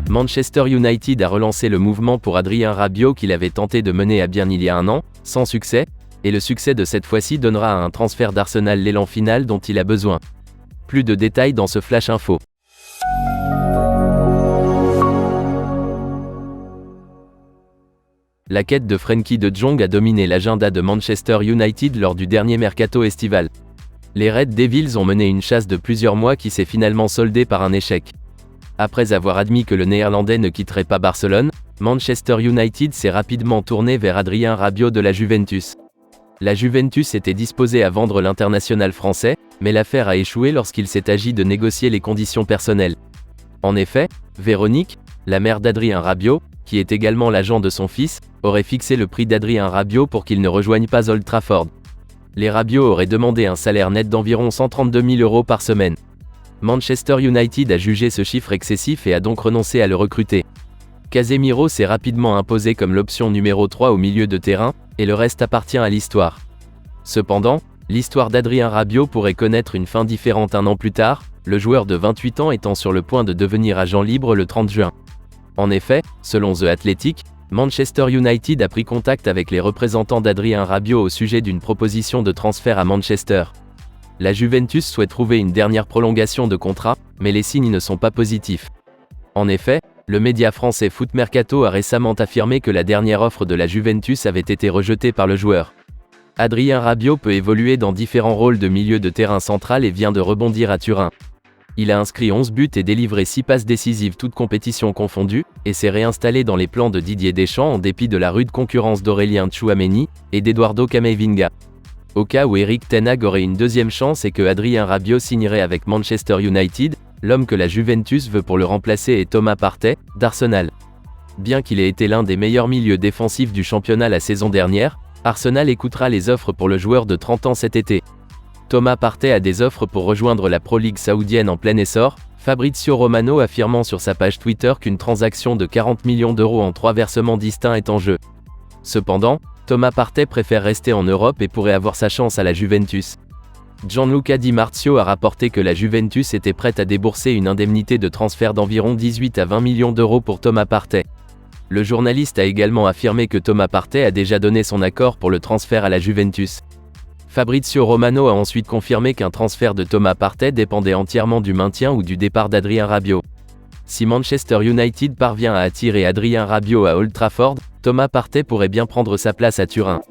Manchester United a relancé le mouvement pour Adrien Rabiot qu'il avait tenté de mener à bien il y a un an, sans succès, et le succès de cette fois-ci donnera à un transfert d'Arsenal l'élan final dont il a besoin. Plus de détails dans ce Flash Info. La quête de Frenkie de Jong a dominé l'agenda de Manchester United lors du dernier mercato estival. Les Red Devils ont mené une chasse de plusieurs mois qui s'est finalement soldée par un échec. Après avoir admis que le Néerlandais ne quitterait pas Barcelone, Manchester United s'est rapidement tourné vers Adrien Rabiot de la Juventus. La Juventus était disposée à vendre l'international français, mais l'affaire a échoué lorsqu'il s'est agi de négocier les conditions personnelles. En effet, Véronique, la mère d'Adrien Rabiot, qui est également l'agent de son fils, aurait fixé le prix d'Adrien Rabiot pour qu'il ne rejoigne pas Old Trafford. Les Rabiot auraient demandé un salaire net d'environ 132 000 € par semaine. Manchester United a jugé ce chiffre excessif et a donc renoncé à le recruter. Casemiro s'est rapidement imposé comme l'option numéro 3 au milieu de terrain, et le reste appartient à l'histoire. Cependant, l'histoire d'Adrien Rabiot pourrait connaître une fin différente un an plus tard, le joueur de 28 ans étant sur le point de devenir agent libre le 30 juin. En effet, selon The Athletic, Manchester United a pris contact avec les représentants d'Adrien Rabiot au sujet d'une proposition de transfert à Manchester. La Juventus souhaite trouver une dernière prolongation de contrat, mais les signes ne sont pas positifs. En effet, le média français Foot Mercato a récemment affirmé que la dernière offre de la Juventus avait été rejetée par le joueur. Adrien Rabiot peut évoluer dans différents rôles de milieu de terrain central et vient de rebondir à Turin. Il a inscrit 11 buts et délivré 6 passes décisives toutes compétitions confondues, et s'est réinstallé dans les plans de Didier Deschamps en dépit de la rude concurrence d'Aurélien Tchouaméni et d'Eduardo Camavinga. Au cas où Erik ten Hag aurait une deuxième chance et que Adrien Rabiot signerait avec Manchester United, l'homme que la Juventus veut pour le remplacer est Thomas Partey, d'Arsenal. Bien qu'il ait été l'un des meilleurs milieux défensifs du championnat la saison dernière, Arsenal écoutera les offres pour le joueur de 30 ans cet été. Thomas Partey a des offres pour rejoindre la Pro League saoudienne en plein essor, Fabrizio Romano affirmant sur sa page Twitter qu'une transaction de 40 millions € en 3 versements distincts est en jeu. Cependant, Thomas Partey préfère rester en Europe et pourrait avoir sa chance à la Juventus. Gianluca Di Marzio a rapporté que la Juventus était prête à débourser une indemnité de transfert d'environ 18 à 20 millions € pour Thomas Partey. Le journaliste a également affirmé que Thomas Partey a déjà donné son accord pour le transfert à la Juventus. Fabrizio Romano a ensuite confirmé qu'un transfert de Thomas Partey dépendait entièrement du maintien ou du départ d'Adrien Rabiot. Si Manchester United parvient à attirer Adrien Rabiot à Old Trafford, Thomas Partey pourrait bien prendre sa place à Turin.